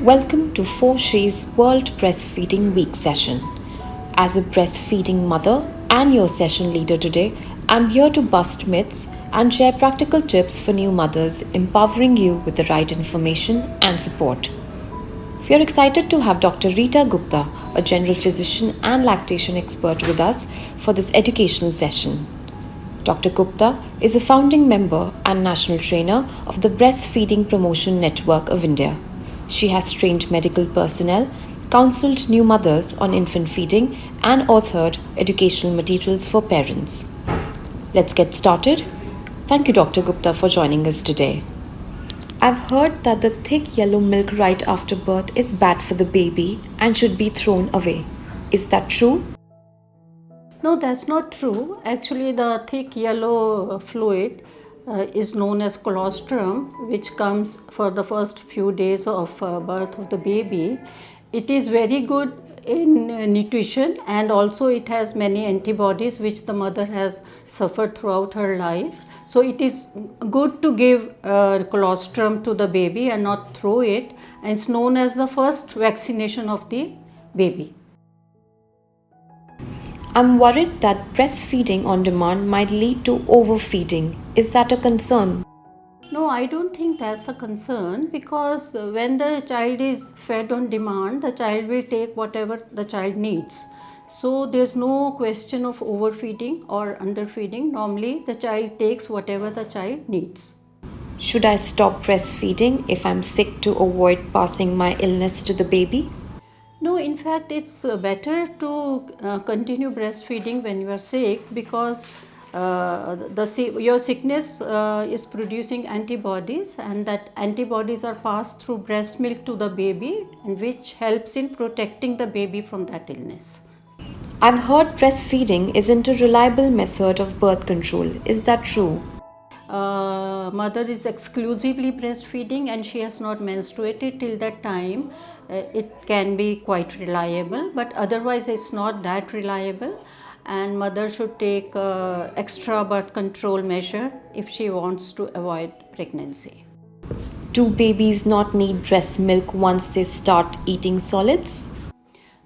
Welcome to 4She's World Breastfeeding Week session. As a breastfeeding mother and your session leader today, I'm here to bust myths and share practical tips for new mothers, empowering you with the right information and support. We are excited to have Dr. Rita Gupta, a general physician and lactation expert, with us for this educational session. Dr. Gupta is a founding member and national trainer of the Breastfeeding Promotion Network of India. She has trained medical personnel, counseled new mothers on infant feeding, and authored educational materials for parents. Let's get started. Thank you, Dr. Gupta, for joining us today. I've heard that the thick yellow milk right after birth is bad for the baby and should be thrown away. Is that true? No, that's not true. Actually, the thick yellow fluid is known as colostrum, which comes for the first few days of birth of the baby. It is very good in nutrition, and also it has many antibodies which the mother has suffered throughout her life. So it is good to give colostrum to the baby and not throw it, and it's known as the first vaccination of the baby. I'm worried that breastfeeding on demand might lead to overfeeding. Is that a concern? No, I don't think that's a concern, because when the child is fed on demand, the child will take whatever the child needs. So there's no question of overfeeding or underfeeding. Normally, the child takes whatever the child needs. Should I stop breastfeeding if I'm sick to avoid passing my illness to the baby? No, in fact, it's better to continue breastfeeding when you are sick, because your sickness is producing antibodies, and that antibodies are passed through breast milk to the baby, and which helps in protecting the baby from that illness. I've heard breastfeeding isn't a reliable method of birth control. Is that true? Mother is exclusively breastfeeding and she has not menstruated till that time, it can be quite reliable, but otherwise it's not that reliable, and mother should take extra birth control measure if she wants to avoid pregnancy. Do babies not need breast milk once they start eating solids?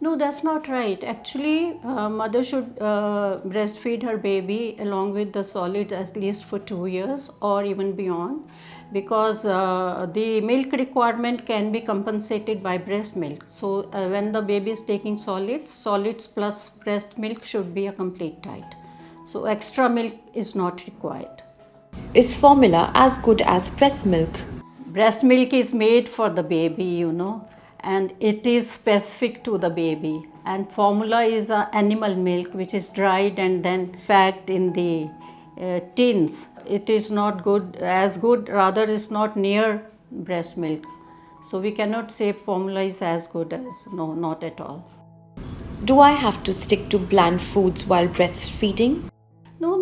No, that's not right. Actually, mother should breastfeed her baby along with the solids at least for 2 years or even beyond, because the milk requirement can be compensated by breast milk. So when the baby is taking solids plus breast milk should be a complete diet. So extra milk is not required. Is formula as good as breast milk? Breast milk is made for the baby, and it is specific to the baby, and formula is animal milk which is dried and then packed in the tins. It is not good, rather is not near breast milk. So we cannot say formula is as good as, no, not at all. Do I have to stick to bland foods while breastfeeding? No.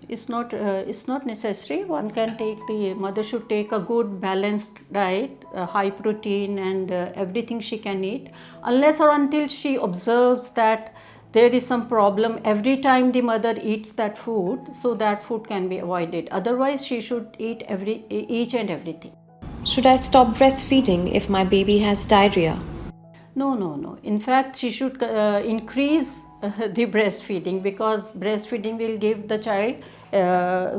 It's not necessary. Mother should take a good balanced diet, high protein, and everything she can eat, unless or until she observes that there is some problem every time the mother eats that food, so that food can be avoided. Otherwise, she should eat each and everything. Should I stop breastfeeding if my baby has diarrhea? No. In fact, she should increase the breastfeeding, because breastfeeding will give the child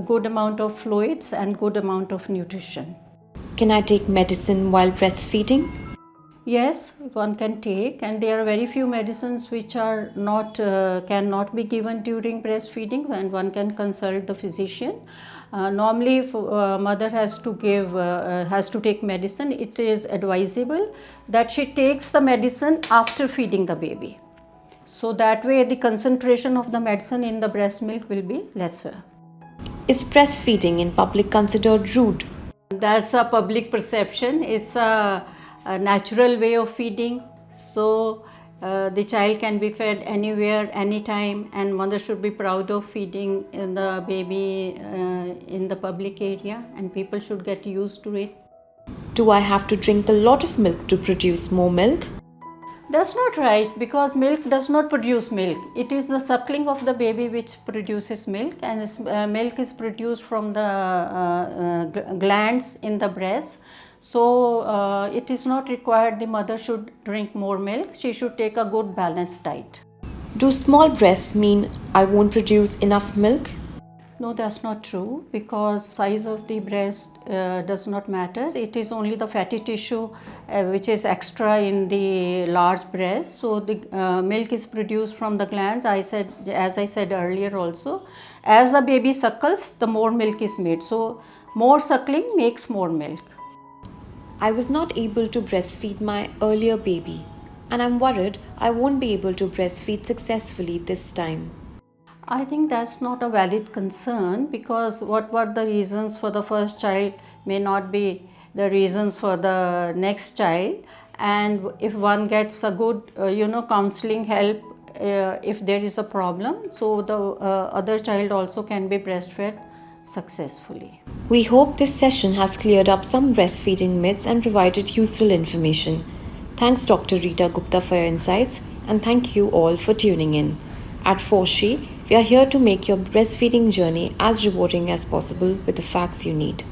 good amount of fluids and good amount of nutrition. Can I take medicine while breastfeeding? Yes, one can take, and there are very few medicines which are cannot be given during breastfeeding, and one can consult the physician. Normally, if mother has to take medicine, it is advisable that she takes the medicine after feeding the baby. So that way the concentration of the medicine in the breast milk will be lesser. Is breastfeeding in public considered rude? That's a public perception. It's a natural way of feeding. So the child can be fed anywhere, anytime, and mother should be proud of feeding the baby in the public area, and people should get used to it. Do I have to drink a lot of milk to produce more milk? That's not right, because milk does not produce milk. It is the suckling of the baby which produces milk, and milk is produced from the glands in the breast. So it is not required the mother should drink more milk. She should take a good balanced diet. Do small breasts mean I won't produce enough milk? No, that's not true, because size of the breast does not matter. It is only the fatty tissue which is extra in the large breast. So the milk is produced from the glands. As I said earlier also, as the baby suckles, the more milk is made. So more suckling makes more milk. I was not able to breastfeed my earlier baby, and I'm worried I won't be able to breastfeed successfully this time. I think that's not a valid concern, because what were the reasons for the first child may not be the reasons for the next child. And if one gets a good counseling help, if there is a problem, so the other child also can be breastfed successfully. We hope this session has cleared up some breastfeeding myths and provided useful information. Thanks, Dr. Rita Gupta, for your insights, and thank you all for tuning in. At Forshi, we are here to make your breastfeeding journey as rewarding as possible with the facts you need.